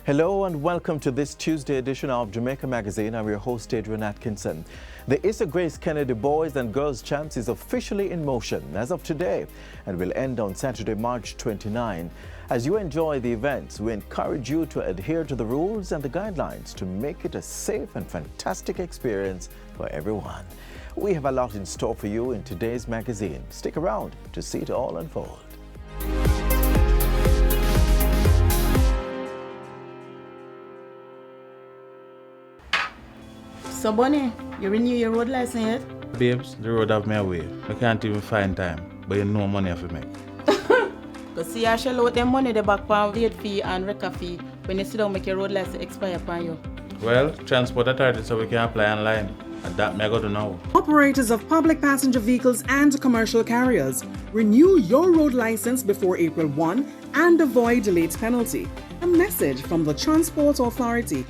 Hello and welcome to this Tuesday edition of Jamaica Magazine. I'm your host, Adrian Atkinson. The Issa Grace Kennedy Boys and Girls Champs is officially in motion as of today and will end on Saturday, March 29. As you enjoy the events, we encourage you to adhere to the rules and the guidelines to make it a safe and fantastic experience for everyone. We have a lot in store for you in today's magazine. Stick around to see it all unfold. So Bonnie, you renew your road license yet? Babes, the road have me away. I can't even find time, but you know money for me. Because see, I shall out them money the back for late fee and record fee when you sit down make your road license expire upon you. Well, transport authority so we can apply online. And that me go to know. Operators of public passenger vehicles and commercial carriers, renew your road license before April 1 and avoid late penalty. A message from the Transport Authority.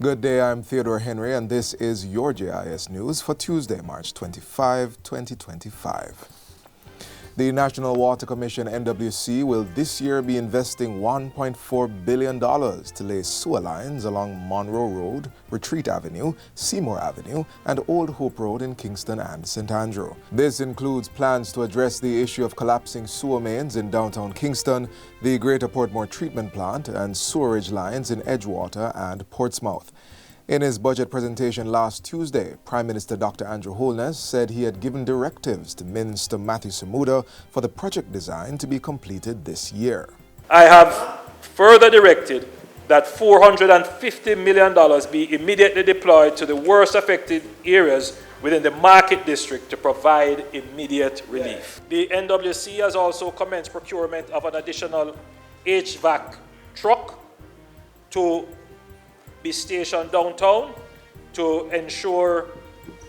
Good day, I'm Theodore Henry, and this is your JIS News for Tuesday, March 25, 2025. The National Water Commission, NWC, will this year be investing $1.4 billion to lay sewer lines along Monroe Road, Retreat Avenue, Seymour Avenue, and Old Hope Road in Kingston and St. Andrew. This includes plans to address the issue of collapsing sewer mains in downtown Kingston, the Greater Portmore Treatment Plant, and sewerage lines in Edgewater and Portsmouth. In his budget presentation last Tuesday, Prime Minister Dr. Andrew Holness said he had given directives to Minister Matthew Samuda for the project design to be completed this year. I have further directed that $450 million be immediately deployed to the worst affected areas within the Market District to provide immediate relief. The NWC has also commenced procurement of an additional HVAC truck to be stationed downtown to ensure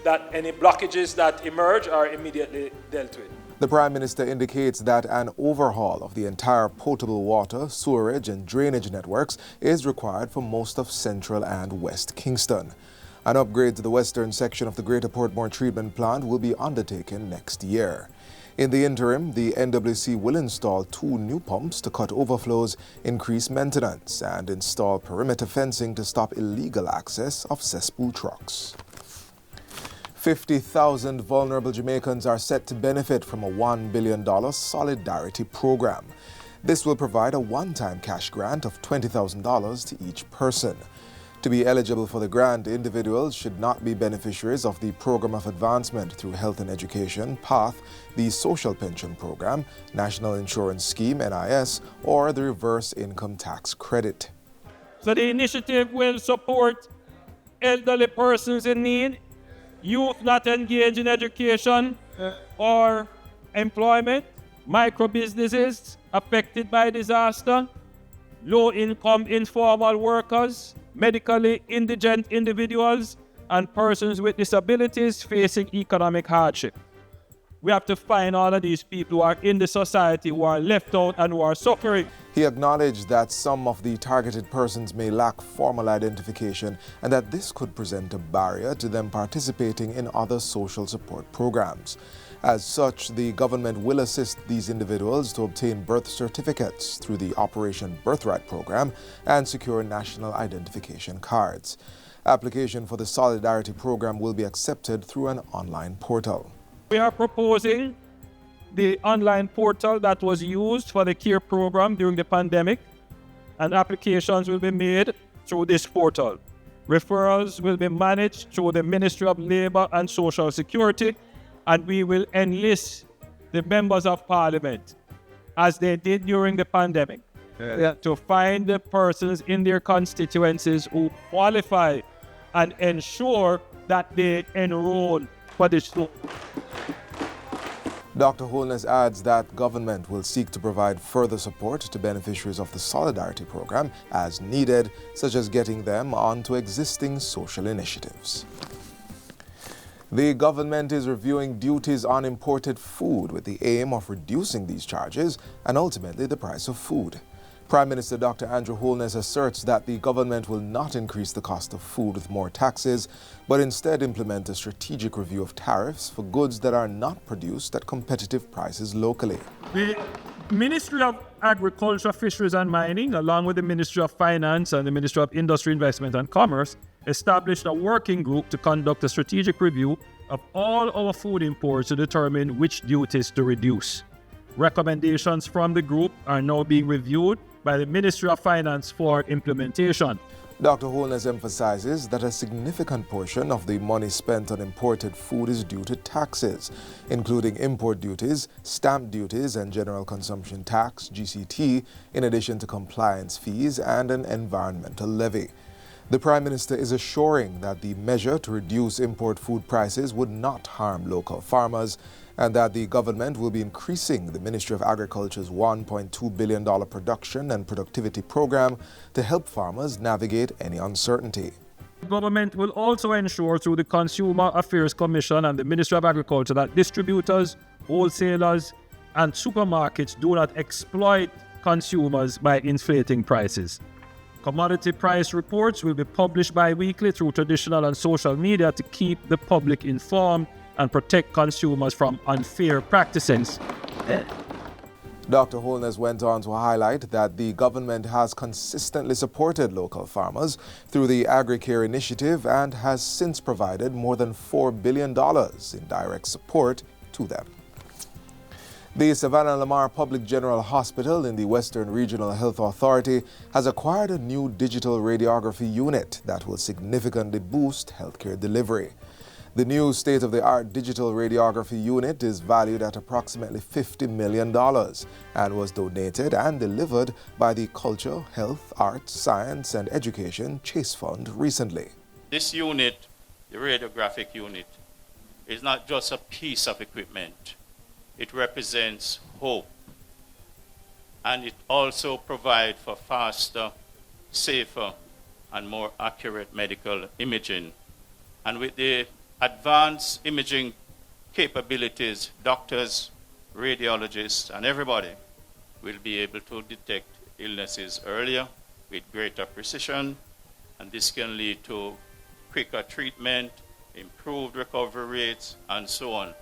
that any blockages that emerge are immediately dealt with. The Prime Minister indicates that an overhaul of the entire potable water, sewerage and drainage networks is required for most of Central and West Kingston. An upgrade to the western section of the Greater Portmore Treatment Plant will be undertaken next year. In the interim, the NWC will install 2 new pumps to cut overflows, increase maintenance, and install perimeter fencing to stop illegal access of cesspool trucks. 50,000 vulnerable Jamaicans are set to benefit from a $1 billion solidarity program. This will provide a one-time cash grant of $20,000 to each person. To be eligible for the grant, individuals should not be beneficiaries of the Program of Advancement through Health and Education, PATH, the Social Pension Program, National Insurance Scheme, NIS, or the Reverse Income Tax Credit. So the initiative will support elderly persons in need, youth not engaged in education or employment, micro businesses affected by disaster, low-income informal workers, medically indigent individuals, and persons with disabilities facing economic hardship. We have to find all of these people who are in the society who are left out and who are suffering. He acknowledged that some of the targeted persons may lack formal identification and that this could present a barrier to them participating in other social support programs. As such, the government will assist these individuals to obtain birth certificates through the Operation Birthright program and secure national identification cards. Application for the Solidarity program will be accepted through an online portal. We are proposing the online portal that was used for the CARE program during the pandemic, and applications will be made through this portal. Referrals will be managed through the Ministry of Labour and Social Security, and we will enlist the members of Parliament, as they did during the pandemic, to find the persons in their constituencies who qualify and ensure that they enroll for this. Dr. Holness adds that government will seek to provide further support to beneficiaries of the Solidarity Program as needed, such as getting them onto existing social initiatives. The government is reviewing duties on imported food with the aim of reducing these charges and ultimately the price of food. Prime Minister Dr. Andrew Holness asserts that the government will not increase the cost of food with more taxes, but instead implement a strategic review of tariffs for goods that are not produced at competitive prices locally. The Ministry of Agriculture, Fisheries and Mining, along with the Ministry of Finance and the Ministry of Industry, Investment and Commerce, established a working group to conduct a strategic review of all our food imports to determine which duties to reduce. Recommendations from the group are now being reviewed by the Ministry of Finance for implementation. Dr. Holness emphasizes that a significant portion of the money spent on imported food is due to taxes, including import duties, stamp duties, and general consumption tax, GCT, in addition to compliance fees and an environmental levy. The Prime Minister is assuring that the measure to reduce import food prices would not harm local farmers and that the government will be increasing the Ministry of Agriculture's $1.2 billion production and productivity program to help farmers navigate any uncertainty. The government will also ensure through the Consumer Affairs Commission and the Ministry of Agriculture that distributors, wholesalers, and supermarkets do not exploit consumers by inflating prices. Commodity price reports will be published bi-weekly through traditional and social media to keep the public informed and protect consumers from unfair practices. Dr. Holness went on to highlight that the government has consistently supported local farmers through the AgriCare initiative and has since provided more than $4 billion in direct support to them. The Savannah Lamar Public General Hospital in the Western Regional Health Authority has acquired a new digital radiography unit that will significantly boost healthcare delivery. The new state-of-the-art digital radiography unit is valued at approximately $50 million and was donated and delivered by the Culture, Health, Arts, Science and Education Chase Fund recently. This unit, the radiographic unit, is not just a piece of equipment. It represents hope, and it also provides for faster, safer, and more accurate medical imaging. And with the advanced imaging capabilities, doctors, radiologists, and everybody will be able to detect illnesses earlier with greater precision, and this can lead to quicker treatment, improved recovery rates, and so on.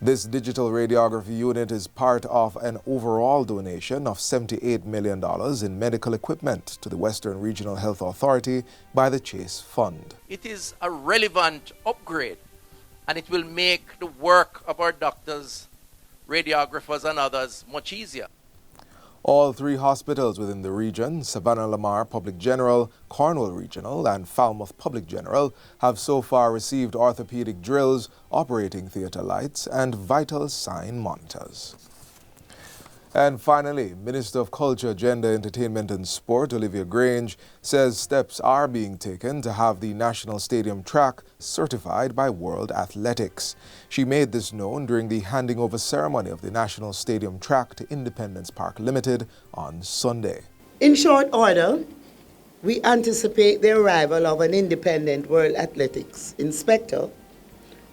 This digital radiography unit is part of an overall donation of $78 million in medical equipment to the Western Regional Health Authority by the Chase Fund. It is a relevant upgrade, and it will make the work of our doctors, radiographers, and others much easier. All three hospitals within the region, Savannah Lamar Public General, Cornwall Regional, and Falmouth Public General, have so far received orthopedic drills, operating theatre lights, and vital sign monitors. And finally, Minister of Culture, Gender, Entertainment and Sport, Olivia Grange, says steps are being taken to have the National Stadium track certified by World Athletics. She made this known during the handing over ceremony of the National Stadium track to Independence Park Limited on Sunday. In short order, we anticipate the arrival of an independent World Athletics inspector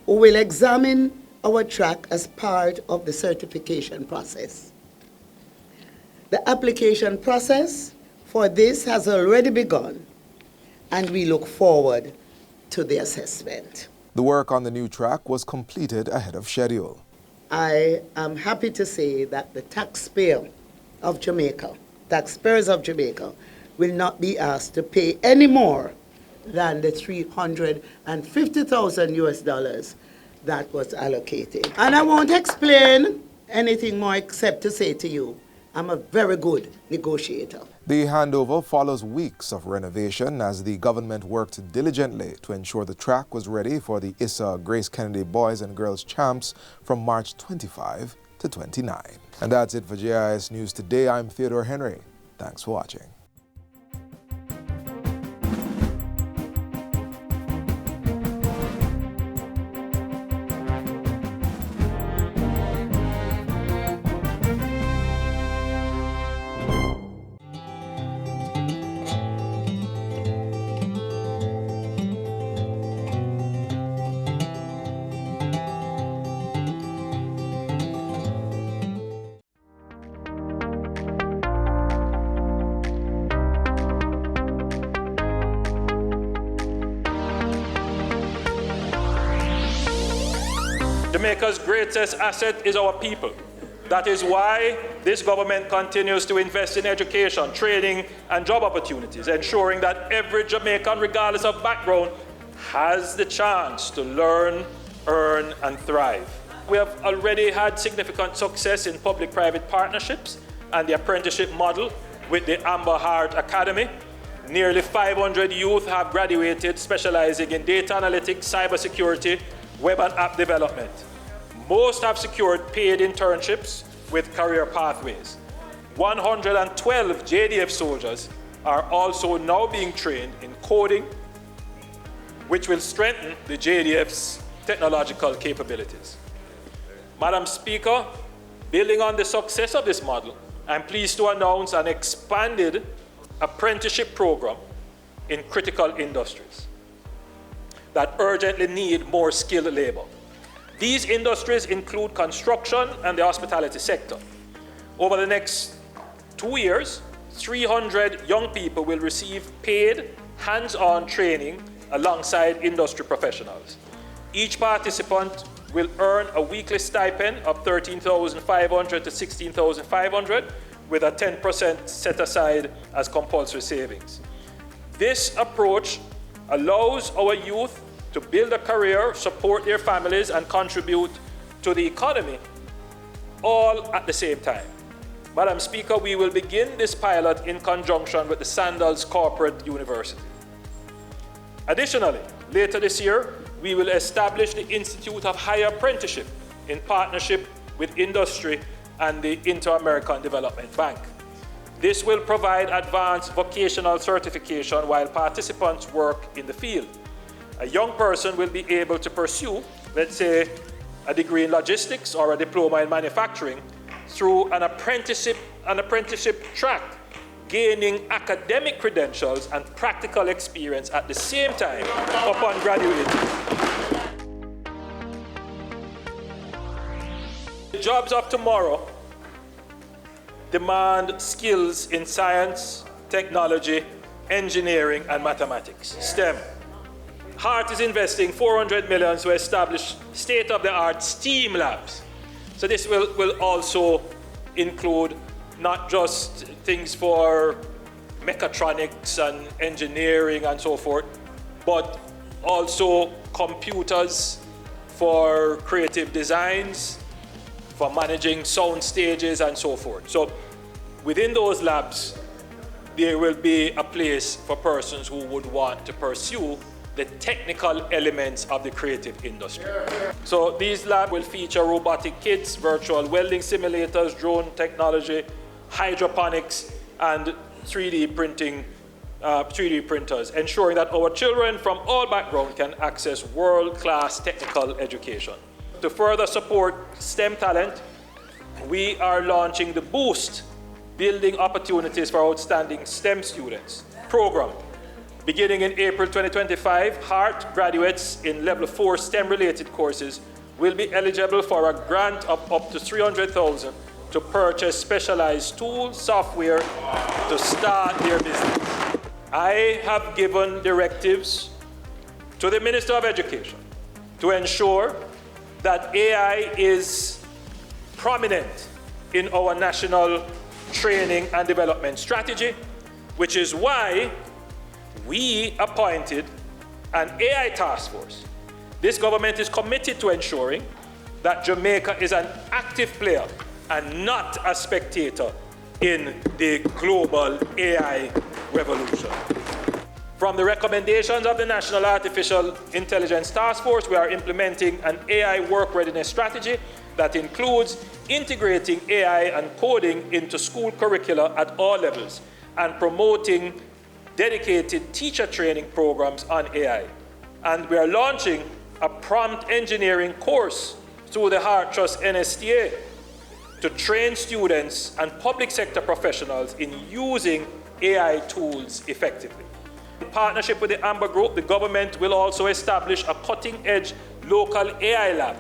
who will examine our track as part of the certification process. The application process for this has already begun, and we look forward to the assessment. The work on the new track was completed ahead of schedule. I am happy to say that the taxpayers of Jamaica, will not be asked to pay any more than the $350,000 US that was allocated. And I won't explain anything more except to say to you, I'm a very good negotiator. The handover follows weeks of renovation as the government worked diligently to ensure the track was ready for the ISA Grace Kennedy Boys and Girls Champs from March 25 to 29. And that's it for JIS News Today. I'm Theodore Henry. Thanks for watching. Jamaica's greatest asset is our people. That is why this government continues to invest in education, training, and job opportunities, ensuring that every Jamaican, regardless of background, has the chance to learn, earn, and thrive. We have already had significant success in public-private partnerships and the apprenticeship model with the Amber Heart Academy. Nearly 500 youth have graduated specializing in data analytics, cybersecurity, web and app development. Most have secured paid internships with career pathways. 112 JDF soldiers are also now being trained in coding, which will strengthen the JDF's technological capabilities. Madam Speaker, building on the success of this model, I'm pleased to announce an expanded apprenticeship program in critical industries that urgently need more skilled labor. These industries include construction and the hospitality sector. Over the next 2 years, 300 young people will receive paid, hands-on training alongside industry professionals. Each participant will earn a weekly stipend of $13,500 to $16,500 with a 10% set aside as compulsory savings. This approach allows our youth to build a career, support their families, and contribute to the economy, all at the same time. Madam Speaker, we will begin this pilot in conjunction with the Sandals Corporate University. Additionally, later this year, we will establish the Institute of Higher Apprenticeship in partnership with industry and the Inter-American Development Bank. This will provide advanced vocational certification while participants work in the field. A young person will be able to pursue, let's say, a degree in logistics or a diploma in manufacturing through an apprenticeship track, gaining academic credentials and practical experience at the same time upon graduating. The jobs of tomorrow demand skills in science, technology, engineering, and mathematics, STEM. HEART is investing $400 million to establish state-of-the-art STEAM labs. So this will also include not just things for mechatronics and engineering and so forth, but also computers for creative designs, for managing sound stages and so forth. So within those labs, there will be a place for persons who would want to pursue the technical elements of the creative industry. So these labs will feature robotic kits, virtual welding simulators, drone technology, hydroponics, and 3D printers, ensuring that our children from all backgrounds can access world-class technical education. To further support STEM talent, we are launching the Boost Building Opportunities for Outstanding STEM Students program. Beginning in April 2025, HEART graduates in Level 4 STEM-related courses will be eligible for a grant of up to $300,000 to purchase specialized tools, software to start their business. I have given directives to the Minister of Education to ensure that AI is prominent in our national training and development strategy, which is why we appointed an AI task force. This government is committed to ensuring that Jamaica is an active player and not a spectator in the global AI revolution. From the recommendations of the National Artificial Intelligence Task Force, we are implementing an AI work readiness strategy that includes integrating AI and coding into school curricula at all levels and promoting dedicated teacher training programs on AI. And we are launching a prompt engineering course through the Heart Trust NSTA to train students and public sector professionals in using AI tools effectively. In partnership with the Amber Group, the government will also establish a cutting-edge local AI lab,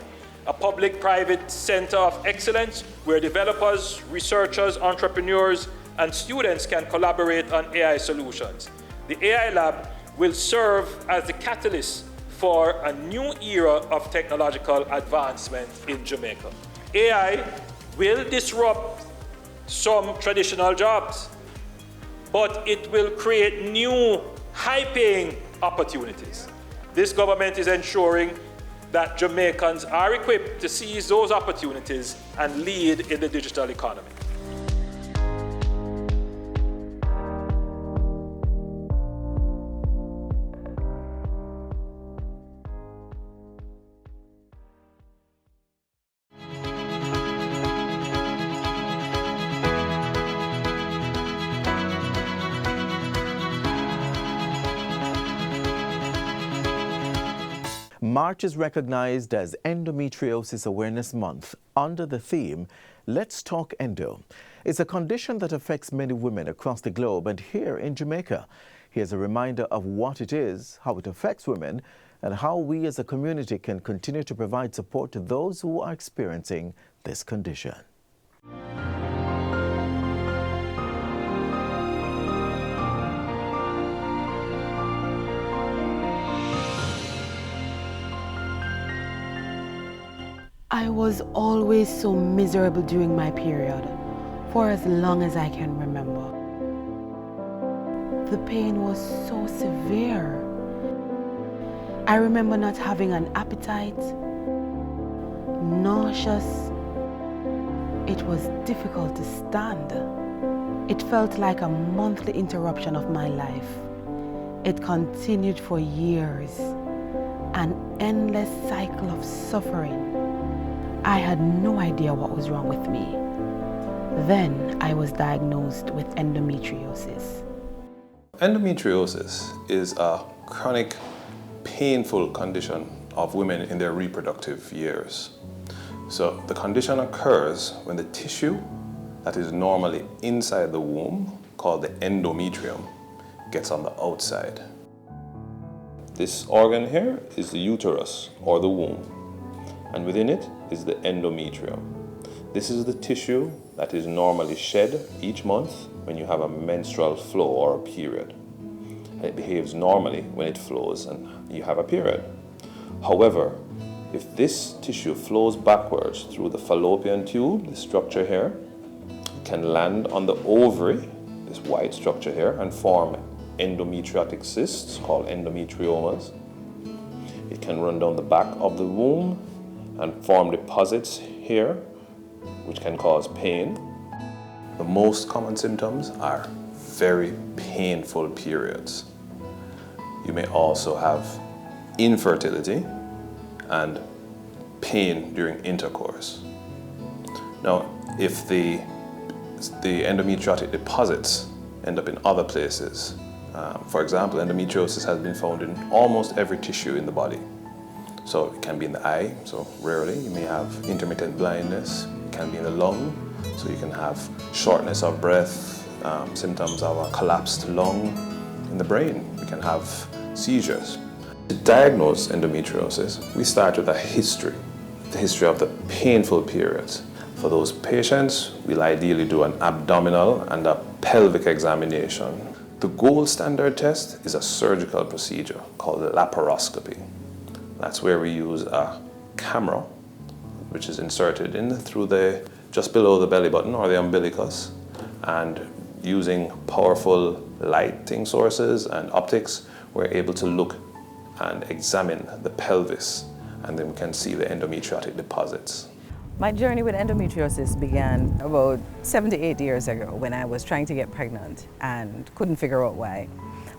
a public-private center of excellence where developers, researchers, entrepreneurs, and students can collaborate on AI solutions. The AI lab will serve as the catalyst for a new era of technological advancement in Jamaica. AI will disrupt some traditional jobs, but it will create new high-paying opportunities. This government is ensuring that Jamaicans are equipped to seize those opportunities and lead in the digital economy. March is recognized as Endometriosis Awareness Month under the theme, Let's Talk Endo. It's a condition that affects many women across the globe and here in Jamaica. Here's a reminder of what it is, how it affects women, and how we as a community can continue to provide support to those who are experiencing this condition. I was always so miserable during my period, for as long as I can remember. The pain was so severe. I remember not having an appetite, nauseous. It was difficult to stand. It felt like a monthly interruption of my life. It continued for years, an endless cycle of suffering. I had no idea what was wrong with me. Then I was diagnosed with endometriosis. Endometriosis is a chronic, painful condition of women in their reproductive years. So the condition occurs when the tissue that is normally inside the womb, called the endometrium, gets on the outside. This organ here is the uterus, or the womb, and within it is the endometrium. This is the tissue that is normally shed each month when you have a menstrual flow or a period. And it behaves normally when it flows and you have a period. However, if this tissue flows backwards through the fallopian tube, the structure here, it can land on the ovary, this white structure here, and form endometriotic cysts called endometriomas. It can run down the back of the womb and form deposits here, which can cause pain. The most common symptoms are very painful periods. You may also have infertility and pain during intercourse. Now, if the endometriotic deposits end up in other places, for example, endometriosis has been found in almost every tissue in the body. So it can be in the eye, so rarely. You may have intermittent blindness. It can be in the lung, so you can have shortness of breath, symptoms of a collapsed lung. In the brain, you can have seizures. To diagnose endometriosis, we start with the history of the painful periods. For those patients, we'll ideally do an abdominal and a pelvic examination. The gold standard test is a surgical procedure called laparoscopy. That's where we use a camera, which is inserted in through just below the belly button or the umbilicus, and using powerful lighting sources and optics, we're able to look and examine the pelvis, and then we can see the endometriotic deposits. My journey with endometriosis began about 7 to 8 years ago when I was trying to get pregnant and couldn't figure out why.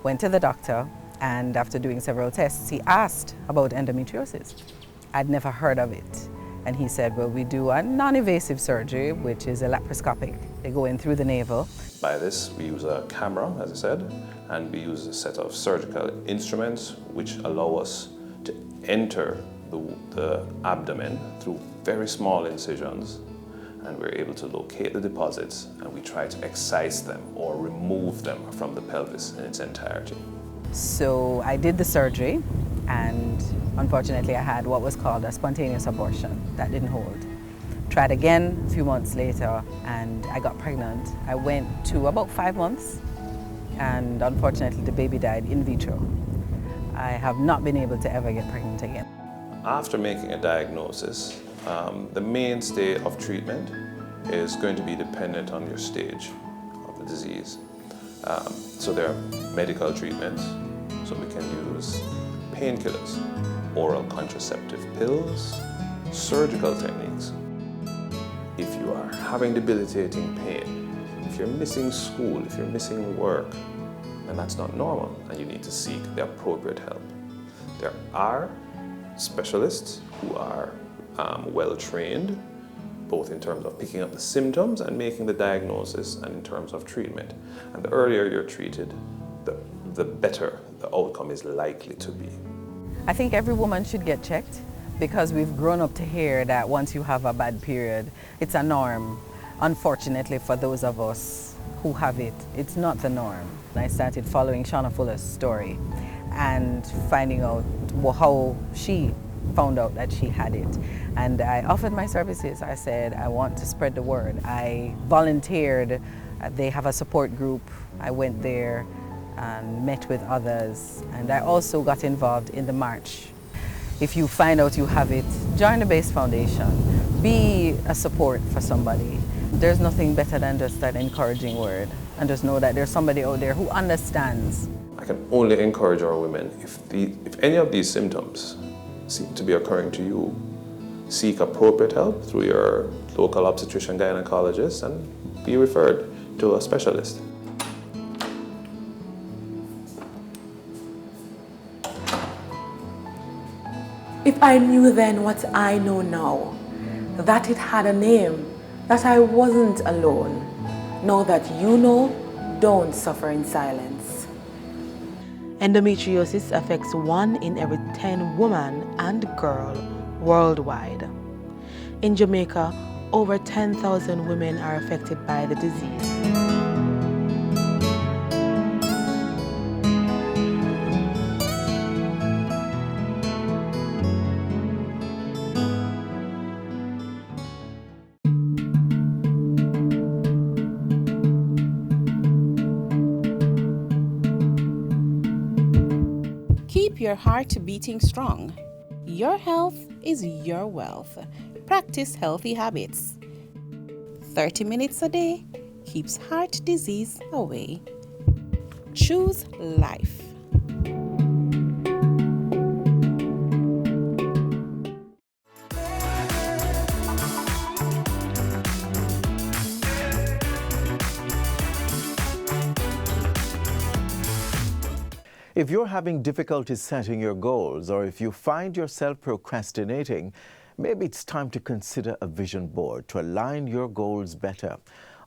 Went to the doctor, and after doing several tests, he asked about endometriosis. I'd never heard of it. And he said, well, we do a non-invasive surgery, which is a laparoscopic. They go in through the navel. By this, we use a camera, as I said, and we use a set of surgical instruments which allow us to enter the abdomen through very small incisions, and we're able to locate the deposits, and we try to excise them or remove them from the pelvis in its entirety. So I did the surgery, and unfortunately I had what was called a spontaneous abortion. That didn't hold. Tried again a few months later, and I got pregnant. I went to about 5 months, and unfortunately the baby died in vitro. I have not been able to ever get pregnant again. After making a diagnosis, the mainstay of treatment is going to be dependent on your stage of the disease. So there are medical treatments, so we can use painkillers, oral contraceptive pills, surgical techniques. If you are having debilitating pain, if you're missing school, if you're missing work, then that's not normal and you need to seek the appropriate help. There are specialists who are well trained, both in terms of picking up the symptoms and making the diagnosis and in terms of treatment. And the earlier you're treated, the better the outcome is likely to be. I think every woman should get checked because we've grown up to hear that once you have a bad period, it's a norm. Unfortunately for those of us who have it, it's not the norm. I started following Shauna Fuller's story and finding out how she found out that she had it. And I offered my services. I said, I want to spread the word. I volunteered. They have a support group. I went there and met with others. And I also got involved in the march. If you find out you have it, join the Base Foundation. Be a support for somebody. There's nothing better than just that encouraging word. And just know that there's somebody out there who understands. I can only encourage our women, if any of these symptoms seem to be occurring to you, seek appropriate help through your local obstetrician gynecologist and be referred to a specialist. If I knew then what I know now, that it had a name, that I wasn't alone, now that you know, don't suffer in silence. Endometriosis affects 1 in every 10 woman and girl worldwide. In Jamaica, over 10,000 women are affected by the disease. Keep your heart beating strong. Your health is your wealth. Practice healthy habits. 30 minutes a day keeps heart disease away. Choose life. If you're having difficulty setting your goals, or if you find yourself procrastinating, maybe it's time to consider a vision board to align your goals better.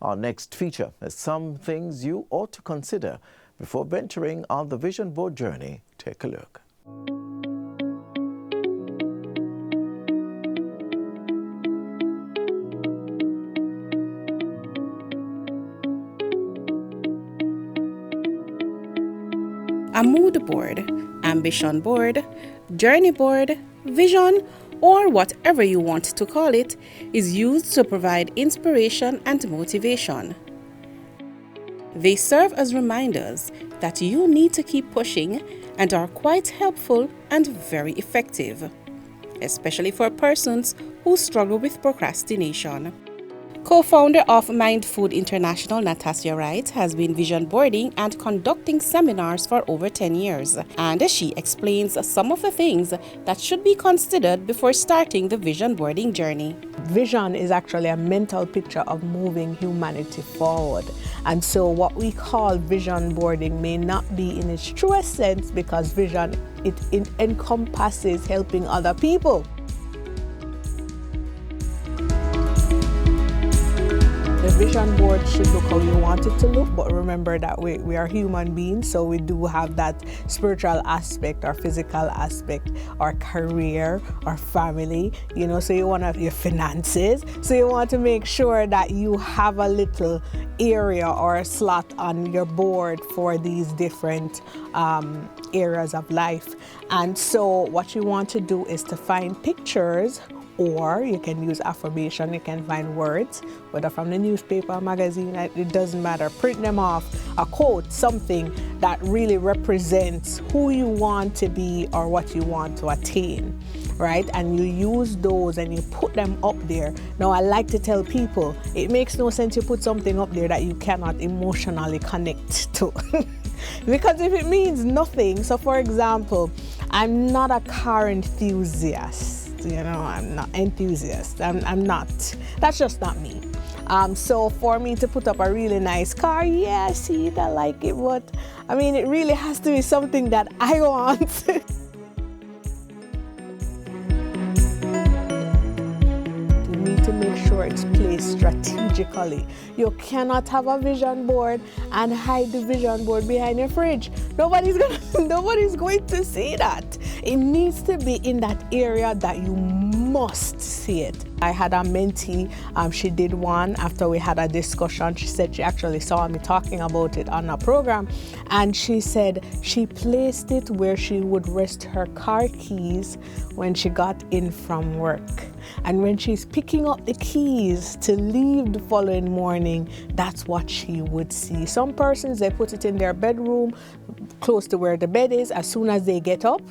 Our next feature is some things you ought to consider before venturing on the vision board journey. Take a look. A mood board, ambition board, journey board, vision, or whatever you want to call it, is used to provide inspiration and motivation. They serve as reminders that you need to keep pushing and are quite helpful and very effective, especially for persons who struggle with procrastination. Co-founder of Mind Food International, Natasha Wright, has been vision boarding and conducting seminars for over 10 years, and she explains some of the things that should be considered before starting the vision boarding journey. Vision is actually a mental picture of moving humanity forward. And so what we call vision boarding may not be in its truest sense, because vision, it encompasses helping other people. The vision board should look how you want it to look, but remember that we are human beings, so we do have that spiritual aspect, our physical aspect, our career, our family, so you want to have your finances, so you want to make sure that you have a little area or a slot on your board for these different areas of life. And so what you want to do is to find pictures, or you can use affirmation. You can find words, whether from the newspaper, magazine, it doesn't matter. Print them off, a quote, something, that really represents who you want to be or what you want to attain, right? And you use those and you put them up there. Now, I like to tell people, it makes no sense to put something up there that you cannot emotionally connect to. Because if it means nothing, so for example, I'm not a car enthusiast, I'm not enthusiast. I'm not. That's just not me. So for me to put up a really nice car, yeah, I see it, I like it, but I mean, it really has to be something that I want. You need to make sure it's placed strategically. You cannot have a vision board and hide the vision board behind your fridge. Nobody's going to see that. It needs to be in that area that you must see it. I had a mentee, she did one after we had a discussion. She said she actually saw me talking about it on a program, and she said she placed it where she would rest her car keys when she got in from work. And when she's picking up the keys to leave the following morning, that's what she would see. Some persons, they put it in their bedroom, close to where the bed is, as soon as they get up.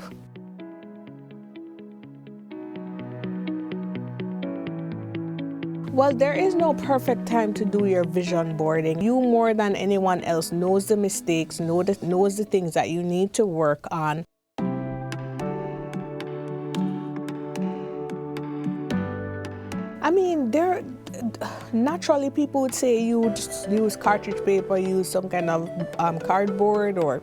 Well, there is no perfect time to do your vision boarding. You more than anyone else knows the mistakes, knows the things that you need to work on. I mean, naturally people would say you just use cartridge paper, use some kind of cardboard, or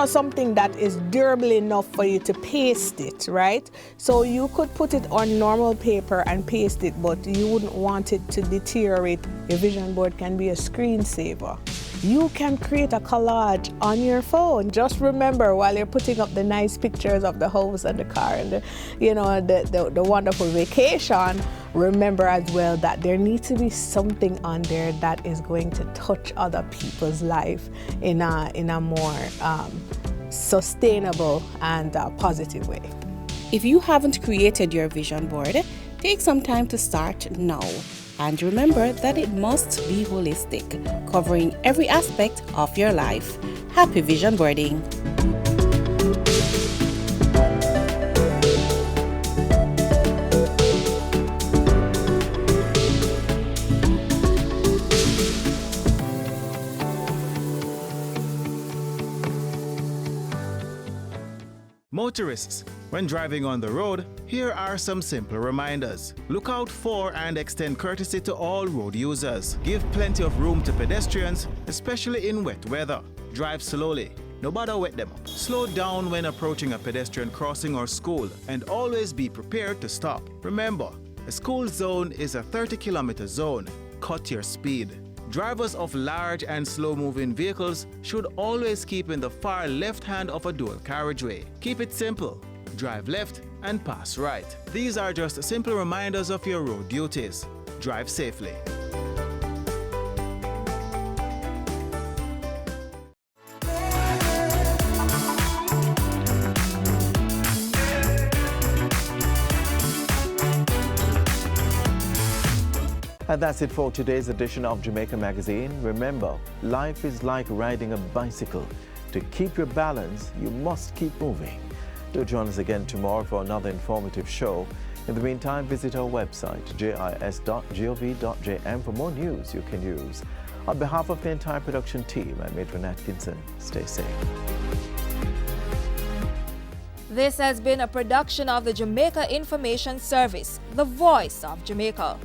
something that is durable enough for you to paste it, right? So you could put it on normal paper and paste it, but you wouldn't want it to deteriorate. Your vision board can be a screensaver. You can create a collage on your phone. Just remember, while you're putting up the nice pictures of the house and the car and the wonderful vacation, remember as well that there needs to be something on there that is going to touch other people's life in a more sustainable and positive way. If you haven't created your vision board, take some time to start now. And remember that it must be holistic, covering every aspect of your life. Happy vision boarding! Motorists, when driving on the road, here are some simple reminders. Look out for and extend courtesy to all road users. Give plenty of room to pedestrians, especially in wet weather. Drive slowly. No bother wet them up. Slow down when approaching a pedestrian crossing or school, and always be prepared to stop. Remember, a school zone is a 30-kilometer zone. Cut your speed. Drivers of large and slow-moving vehicles should always keep in the far left hand of a dual carriageway. Keep it simple. Drive left and pass right. These are just simple reminders of your road duties. Drive safely. And that's it for today's edition of Jamaica Magazine. Remember, life is like riding a bicycle. To keep your balance, you must keep moving. Do join us again tomorrow for another informative show. In the meantime, visit our website, jis.gov.jm, for more news you can use. On behalf of the entire production team, I'm Adrian Atkinson. Stay safe. This has been a production of the Jamaica Information Service, the voice of Jamaica.